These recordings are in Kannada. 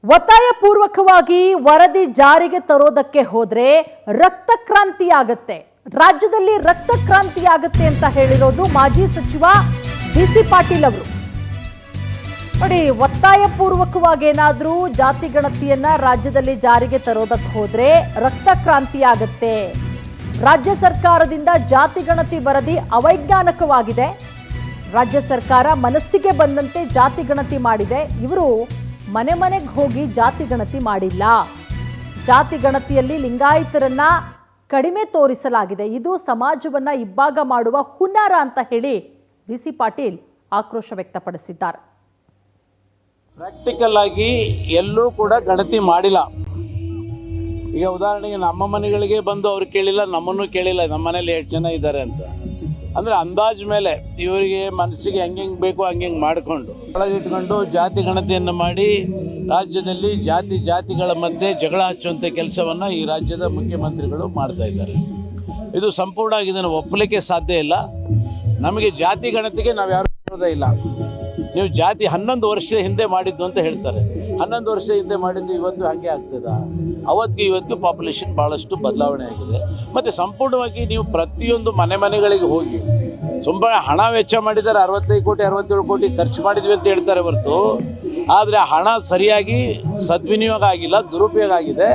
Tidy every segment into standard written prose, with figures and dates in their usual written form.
ಒತ್ತಾಯಪೂರ್ವಕವಾಗಿ ವರದಿ ಜಾರಿಗೆ ತರೋದಕ್ಕೆ ಹೋದ್ರೆ ರಕ್ತಕ್ರಾಂತಿಯಾಗುತ್ತೆ, ರಾಜ್ಯದಲ್ಲಿ ರಕ್ತಕ್ರಾಂತಿಯಾಗುತ್ತೆ ಅಂತ ಹೇಳಿರೋದು ಮಾಜಿ ಸಚಿವ ಬಿಸಿ ಪಾಟೀಲ್ ಅವರು. ನೋಡಿ, ಒತ್ತಾಯಪೂರ್ವಕವಾಗಿ ಏನಾದರೂ ಜಾತಿ ಗಣತಿಯನ್ನ ರಾಜ್ಯದಲ್ಲಿ ಜಾರಿಗೆ ತರೋದಕ್ಕೆ ಹೋದ್ರೆ ರಕ್ತಕ್ರಾಂತಿಯಾಗುತ್ತೆ. ರಾಜ್ಯ ಸರ್ಕಾರದಿಂದ ಜಾತಿ ಗಣತಿ ವರದಿ ಅವೈಜ್ಞಾನಿಕವಾಗಿದೆ. ರಾಜ್ಯ ಸರ್ಕಾರ ಮನಸ್ಸಿಗೆ ಬಂದಂತೆ ಜಾತಿ ಗಣತಿ ಮಾಡಿದೆ. ಇವರು ಮನೆ ಮನೆಗೆ ಹೋಗಿ ಜಾತಿ ಗಣತಿ ಮಾಡಿಲ್ಲ. ಜಾತಿ ಗಣತಿಯಲ್ಲಿ ಲಿಂಗಾಯತರನ್ನ ಕಡಿಮೆ ತೋರಿಸಲಾಗಿದೆ. ಇದು ಸಮಾಜವನ್ನ ಇಬ್ಬಾಗ ಮಾಡುವ ಹುನ್ನಾರ ಅಂತ ಹೇಳಿ ಬಿಸಿ ಪಾಟೀಲ್ ಆಕ್ರೋಶ ವ್ಯಕ್ತಪಡಿಸಿದ್ದಾರೆ. ಪ್ರಾಕ್ಟಿಕಲ್ ಆಗಿ ಎಲ್ಲೂ ಕೂಡ ಗಣತಿ ಮಾಡಿಲ್ಲ. ಈಗ ಉದಾಹರಣೆಗೆ ನಮ್ಮ ಮನೆಗಳಿಗೆ ಬಂದು ಅವ್ರು ಕೇಳಿಲ್ಲ, ನಮ್ಮನ್ನು ಕೇಳಿಲ್ಲ, ನಮ್ಮ ಮನೇಲಿ 8 ಜನ ಇದ್ದಾರೆ ಅಂತ. ಅಂದರೆ ಅಂದಾಜು ಮೇಲೆ ಇವರಿಗೆ ಮನಸ್ಸಿಗೆ ಹೆಂಗೆ ಬೇಕು ಹಂಗೆ ಮಾಡಿಕೊಂಡು ಒಳಗಿಟ್ಕೊಂಡು ಜಾತಿ ಗಣತಿಯನ್ನು ಮಾಡಿ ರಾಜ್ಯದಲ್ಲಿ ಜಾತಿಗಳ ಮಧ್ಯೆ ಜಗಳ ಹಚ್ಚುವಂಥ ಕೆಲಸವನ್ನು ಈ ರಾಜ್ಯದ ಮುಖ್ಯಮಂತ್ರಿಗಳು ಮಾಡ್ತಾ ಇದ್ದಾರೆ. ಇದು ಸಂಪೂರ್ಣವಾಗಿ ಇದನ್ನು ಒಪ್ಪಲಿಕ್ಕೆ ಸಾಧ್ಯ ಇಲ್ಲ. ನಮಗೆ ಜಾತಿ ಗಣತಿಗೆ ನಾವು ಯಾರು ವಿರೋಧ ಇಲ್ಲ. ನೀವು ಜಾತಿ 11 ವರ್ಷ ಹಿಂದೆ ಮಾಡಿದ್ದು ಅಂತ ಹೇಳ್ತಾರೆ. 11 ವರ್ಷ ಹಿಂದೆ ಮಾಡಿದ್ದು ಇವತ್ತು ಹಾಗೆ ಆಗ್ತದ? ಅವತ್ತಿಗೆ ಇವತ್ತಿಗೆ ಪಾಪ್ಯುಲೇಷನ್ ಭಾಳಷ್ಟು ಬದಲಾವಣೆ ಆಗಿದೆ. ಮತ್ತು ಸಂಪೂರ್ಣವಾಗಿ ನೀವು ಪ್ರತಿಯೊಂದು ಮನೆಗಳಿಗೆ ಹೋಗಿ ತುಂಬ ಹಣ ವೆಚ್ಚ ಮಾಡಿದ್ದಾರೆ. 65 ಕೋಟಿ 67 ಕೋಟಿ ಖರ್ಚು ಮಾಡಿದ್ವಿ ಅಂತ ಹೇಳ್ತಾರೆ ಹೊರತು, ಆದರೆ ಹಣ ಸರಿಯಾಗಿ ಸದ್ವಿನಿಯೋಗ ಆಗಿಲ್ಲ, ದುರುಪಯೋಗ ಆಗಿದೆ.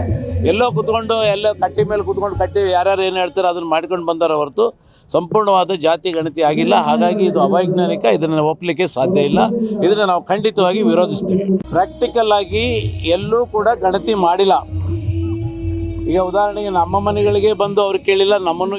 ಎಲ್ಲೋ ಕೂತ್ಕೊಂಡು ಎಲ್ಲೋ ಕಟ್ಟಿ ಮೇಲೆ ಕೂತ್ಕೊಂಡು ಯಾರ್ಯಾರು ಏನು ಹೇಳ್ತಾರೆ ಅದನ್ನು ಮಾಡ್ಕೊಂಡು ಬಂದಾರ ಹೊರತು ಸಂಪೂರ್ಣವಾದ ಜಾತಿ ಗಣತಿ ಆಗಿಲ್ಲ. ಹಾಗಾಗಿ ಇದು ಅವೈಜ್ಞಾನಿಕ, ಇದನ್ನು ಒಪ್ಪಲಿಕ್ಕೆ ಸಾಧ್ಯ ಇಲ್ಲ. ಇದನ್ನು ನಾವು ಖಂಡಿತವಾಗಿ ವಿರೋಧಿಸ್ತೀವಿ. ಪ್ರಾಕ್ಟಿಕಲ್ ಆಗಿ ಎಲ್ಲೂ ಕೂಡ ಗಣತಿ ಮಾಡಿಲ್ಲ. ಈಗ ಉದಾಹರಣೆಗೆ ನಮ್ಮ ಮನೆಗಳಿಗೆ ಬಂದು ಅವ್ರು ಕೇಳಿಲ್ಲ, ನಮ್ಮನ್ನು